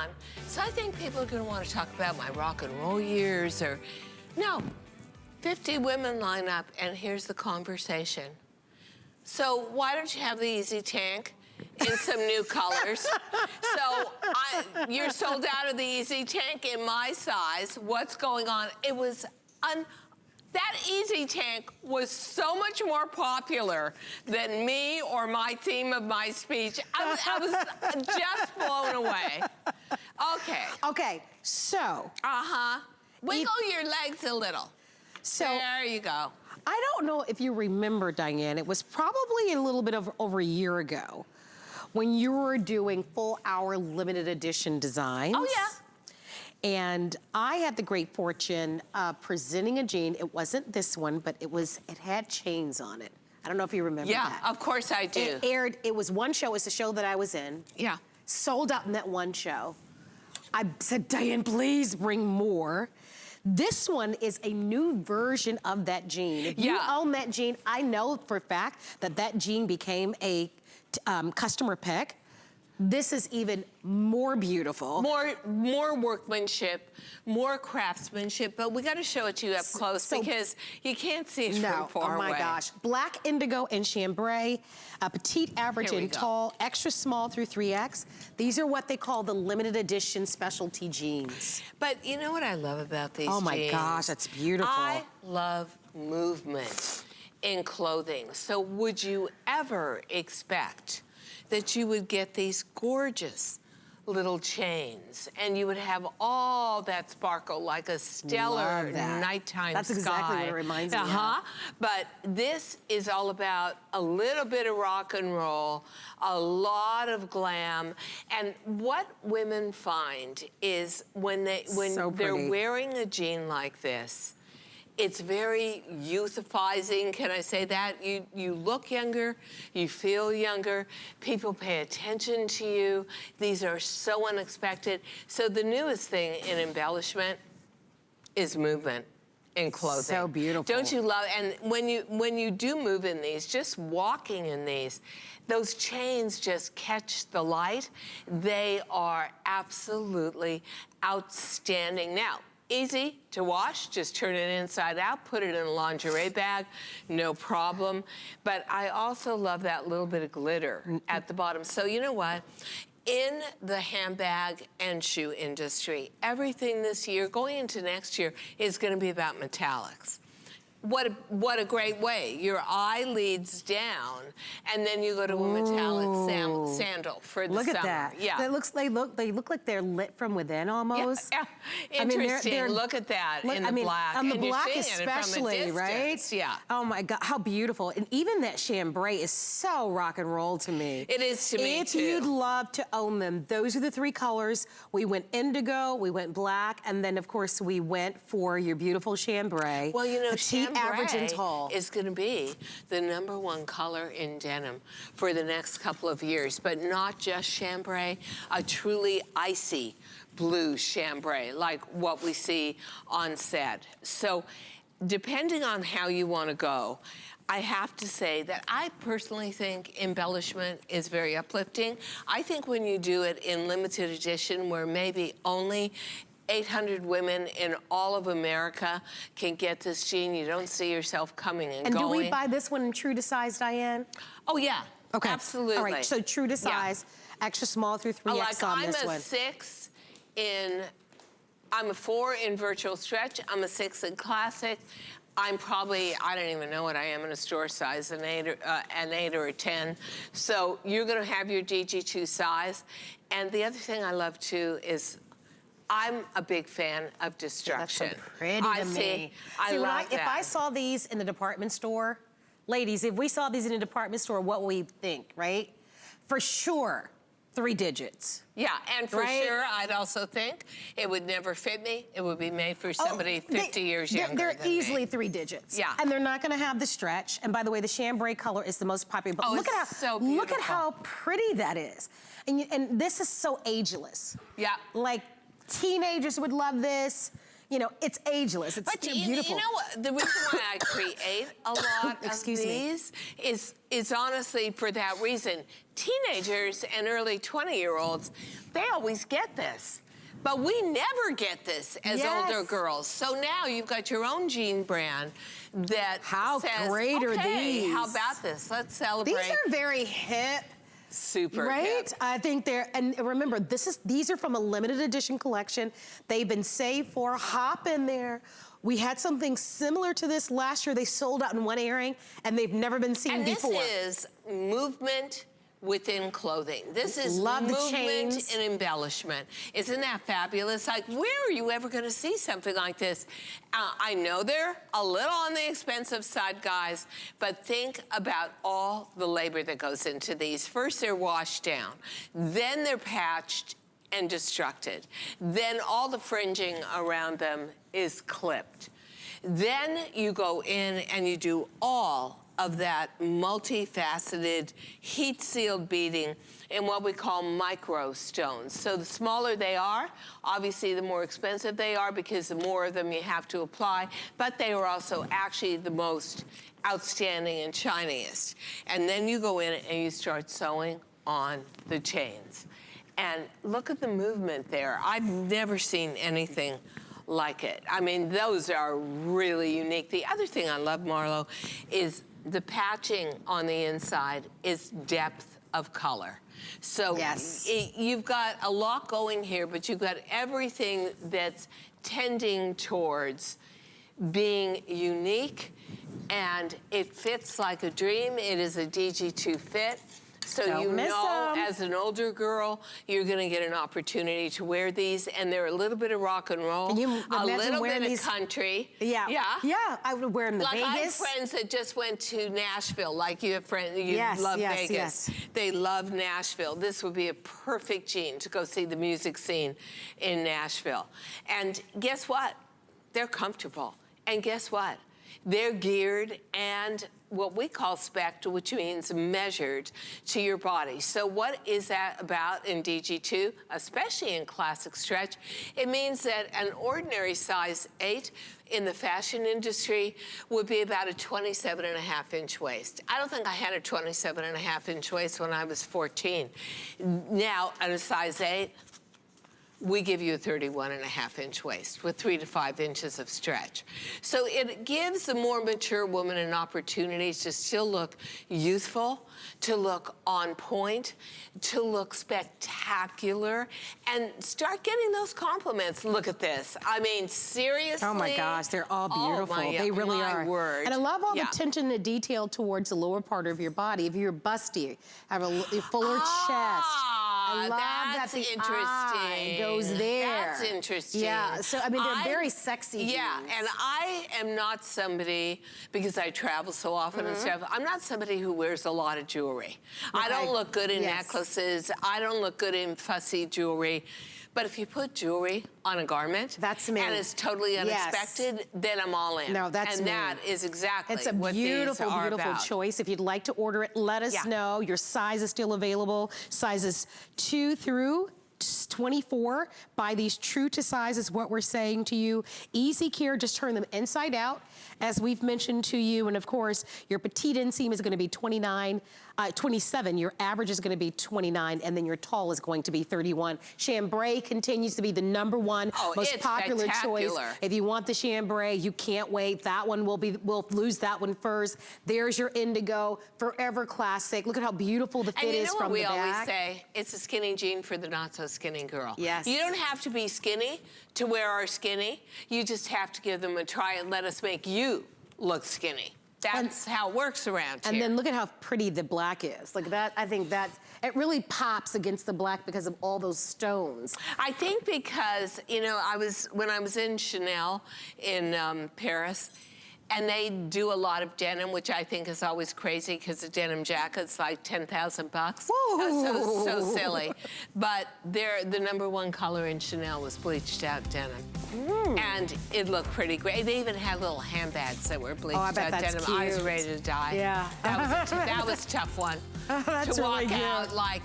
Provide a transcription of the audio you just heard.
on. So I think people are gonna want to talk about my rock and roll years or, no, 50 women line up and here's the conversation. So why don't you have the Easy Tank in some new colors? So you're sold out of the Easy Tank in my size. What's going on? It was that Easy Tank was so much more popular than me or my theme of my speech. I was just blown away. Okay. Okay, so. Wiggle your legs a little. So there you go. I don't know if you remember, Diane, it was probably a little bit of over a year ago when you were doing full hour limited edition designs. Oh, yeah. And I had the great fortune of presenting a jean. It wasn't this one, but it had chains on it. I don't know if you remember that. Yeah, of course I do. It was one show, it was the show that I was in. Yeah. Sold out in that one show. I said, Diane, please bring more. This one is a new version of that jean. If you own that jean, I know for a fact that that jean became a customer pick. This is even more beautiful. More workmanship, more craftsmanship, but we gotta show it to you up close because you can't see it from far away. Oh my gosh. Black, indigo, and chambray, petite, average, and tall, extra small through 3X. These are what they call the limited edition specialty jeans. But you know what I love about these jeans? Oh my gosh, that's beautiful. I love movement in clothing. So would you ever expect that you would get these gorgeous little chains and you would have all that sparkle like a stellar nighttime That's exactly what it reminds me of. But this is all about a little bit of rock and roll, a lot of glam. And what women find is when they're wearing a jean like this, it's very youthifying, can I say that? You look younger, you feel younger, people pay attention to you. These are so unexpected. So the newest thing in embellishment is movement in clothing. So beautiful. Don't you love, and when you do move in these, just walking in these, those chains just catch the light. They are absolutely outstanding. Now, easy to wash, just turn it inside out, put it in a lingerie bag, no problem. But I also love that little bit of glitter at the bottom. So you know what? In the handbag and shoe industry, everything this year, going into next year, is gonna be about metallics. What a great way. Your eye leads down, and then you go to a metallic sandal for the summer. Look at that. Yeah. They look like they're lit from within almost. Yeah. Interesting. I mean, look at that in the black. On the and black you're seeing especially, it from a right? distance. Yeah. Oh my God, how beautiful. And even that chambray is so rock and roll to me. It is to me too. If you'd love to own them, those are the three colors. We went indigo, we went black, and then of course we went for your beautiful chambray. Well, you know, petite, average, and tall is going to be the #1 color in denim for the next couple of years, but not just chambray, a truly icy blue chambray like what we see on set. So depending on how you want to go, I have to say that I personally think embellishment is very uplifting. I think when you do it in limited edition where maybe only 800 women in all of America can get this jean. You don't see yourself coming and going. And do we buy this one in true to size, Diane? Oh, yeah. Okay. Absolutely. All right, so true to size, extra small through 3X on this one. I'm a 6 in, I'm a 4 in virtual stretch. I'm a 6 in classic. I'm probably, I don't even know what I am in a store size, an 8 or a 10. So you're gonna have your DG2 size. And the other thing I love too is I'm a big fan of Destruction. That's so pretty to me. I love that. If I saw these in the department store, ladies, if we saw these in a department store, what would we think, right? For sure, 3 digits. Yeah, and for sure, I'd also think it would never fit me. It would be made for somebody 50 years younger They're easily 3 digits. Yeah. And they're not gonna have the stretch. And by the way, the chambray color is the most popular. But look at how pretty that is. And this is so ageless. Yeah. Like, teenagers would love this. you know, it's ageless. It's beautiful. You know what? The reason why I create a lot of these is honestly for that reason. Teenagers and early 20-year-olds, they always get this. But we never get this as older girls. So now you've got your own jean brand that says, great are these? How about this? Let's celebrate. These are very hip. Super hip. Right? I think they're, and remember, these are from a limited edition collection. They've been saved for, hop in there. We had something similar to this last year. They sold out in one airing, and they've never been seen before. And this is movement within clothing. This is movement and embellishment. Isn't that fabulous? Like, where are you ever gonna see something like this? I know they're a little on the expensive side, guys, but think about all the labor that goes into these. First, they're washed down. Then they're patched and destructed. Then all the fringing around them is clipped. Then you go in and you do all of that multifaceted, heat-sealed beading in what we call micro stones. So the smaller they are, obviously the more expensive they are because the more of them you have to apply, but they are also actually the most outstanding and shiniest. And then you go in and you start sewing on the chains. And look at the movement there. I've never seen anything like it. I mean, those are really unique. The other thing I love, Marlo, is the patching on the inside is depth of color. So you've got a lot going here, but you've got everything that's tending towards being unique, and it fits like a dream. It is a DG2 fit. So you know, as an older girl, you're gonna get an opportunity to wear these, and they're a little bit of rock and roll, a little bit of country. Yeah, I would wear them to Vegas. I have friends that just went to Nashville, like you have friends, you love Vegas. They love Nashville. This would be a perfect jean to go see the music scene in Nashville. And guess what? They're comfortable. And guess what? They're geared and what we call spec'd, which means measured to your body. So what is that about in DG2, especially in classic stretch? It means that an ordinary size 8 in the fashion industry would be about a 27.5-inch waist. I don't think I had a 27.5-inch waist when I was 14. Now, at a size 8, we give you a 31.5-inch waist with 3 to 5 inches of stretch. So it gives the more mature woman an opportunity to still look youthful, to look on point, to look spectacular, and start getting those compliments. Look at this. I mean, seriously. Oh my gosh, they're all beautiful. They really are. Word. And I love all the attention to detail towards the lower part of your body. If you're busty, have a fuller chest. I love that's that the interesting. eye goes there. That's interesting. Yeah, so I mean, they're very sexy jeans. Yeah, and I am not somebody, because I travel so often and stuff, I'm not somebody who wears a lot of jewelry. I don't look good in necklaces. I don't look good in fussy jewelry. But if you put jewelry on a garment, that's me. And it's totally unexpected, then I'm all in. No, that's and that is exactly what these are about. It's a beautiful, beautiful choice. If you'd like to order it, let us know. Your size is still available. Sizes 2 through 24. Buy these true to size is what we're saying to you. Easy care, just turn them inside out, as we've mentioned to you. And of course, your petite inseam is gonna be 27, your average is gonna be 29, and then your tall is going to be 31. Chambray continues to be the #1 most popular choice. If you want the chambray, you can't wait. That one we'll lose that one first. There's your indigo, forever classic. Look at how beautiful the fit is from the back. And you know what we always say? It's a skinny jean for the not so skinny girl. Yes. You don't have to be skinny to wear our skinny. You just have to give them a try and let us make you look skinny. That's how it works around here. And then look at how pretty the black is. Like that, I think that, it really pops against the black because of all those stones. I think because, you know, when I was in Chanel in Paris, and they do a lot of denim, which I think is always crazy because the denim jacket's like 10,000 bucks. So silly. But the #1 color in Chanel was bleached out denim. And it looked pretty great. They even had little handbags that were bleached out denim. Cute. I was ready to die. Yeah. That was a tough one. That's to walk really out like,